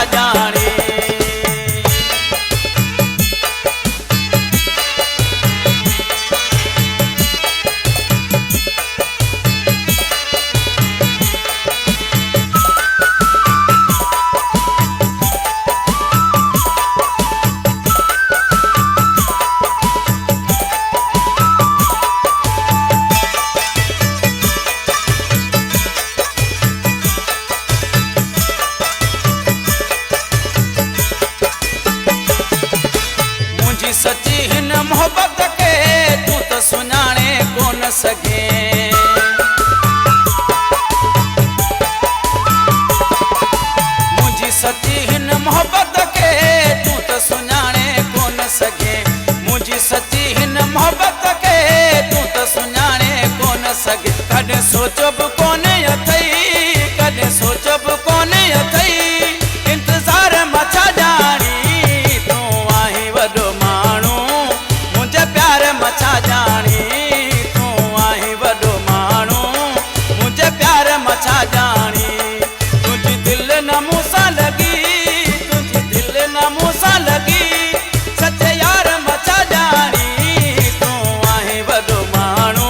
मचा जानी। सच्ची हिन मोहब्बत के तू तो सुञाणे कोन सघे। मुझी सच्ची हिन मोहब्बत के तू तो सुञाणे कोन सघे। मुझी सच्ची हिन मोहब्बत के तू तो सुञाणे कोन सघे। कॾहिं सोचो बि कोन अथई, कॾहिं सोचो बि कोन अथई, इंतज़ार मचा जानी। तू आहीं वॾो मचा जानी, तू आहीं वॾो माण्हू मुझे प्यार मचा जानी। तुझी दिल न मूंसां लगी, तुझी दिल न मूंसां लगी, सच्चे यार मचा जानी। तू आहीं वॾो माण्हू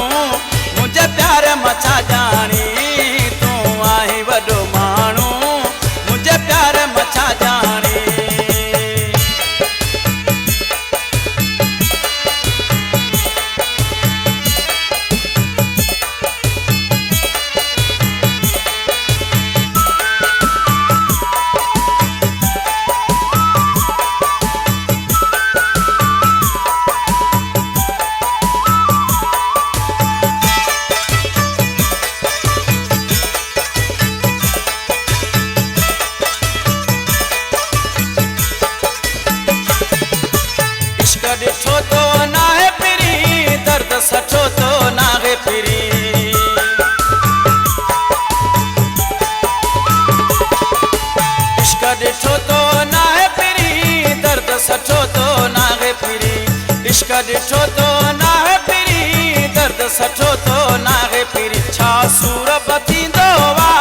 मुझे प्यार मचा जानी। तू आहीं वॾो माण्हू मुझे प्यार मचा जानी। ॾिठो तो नाहे फिरी, दर्द सचो तो नाहे फिरी। इश्क ॾिठो तो नाहे फिरी, दर्द सचो तो नाहे फिरी। इश्क ॾिठो तो नाहे फिरी, दर्द सचो तो नाहे फिरी। छा सूर थींदो वा,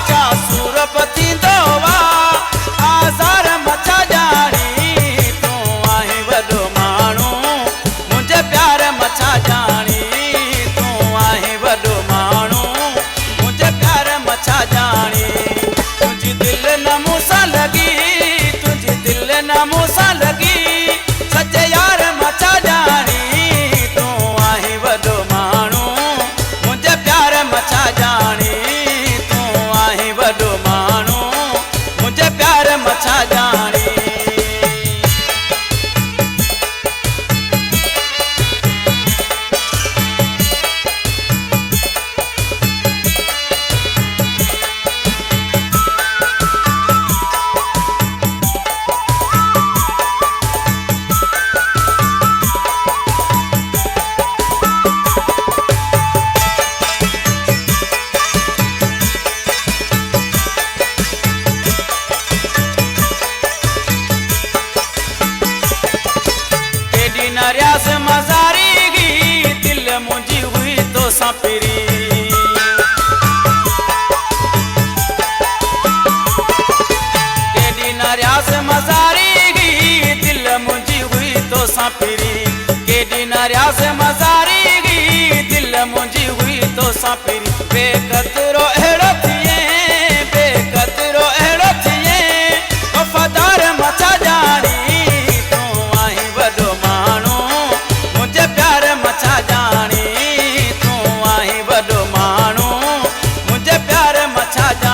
छा सूर थींदो वा, आज़ार मचा जानी। तू आहीं वॾो प्यार मचा जानी। तू आहीं वॾो माण्हू मुझे प्यार मचा जानी। तुझी दिल न मूंसां लगी, तुझी दिल न मूंसां लगी, सच्चे यार मचा जानी। तू आहीं वॾो माण्हू मुझे प्यार मचा जानी। तू आहीं वॾो माण्हू मुझे प्यार मचा जानी। रियाज़ मज़ारी गी, दिल मुंहिंजी हुई तोसां फिरी। केॾी न रियाज़ मज़ारी गी, दिल मुंहिंजी हुई तोसां फिरी। केॾी न रियाज़ मज़ारी गी, दिल मुंहिंजी हुई तोसां फिरी। बेक़दरो अहिड़ो थिए, बेक़दरो अहिड़ो थिए, वफ़ादार मचा जानी। तू आहीं वॾो माण्हू मुझे प्यार मचा जानी। तू आहीं वॾो माण्हू मुझे प्यार मचा जानी।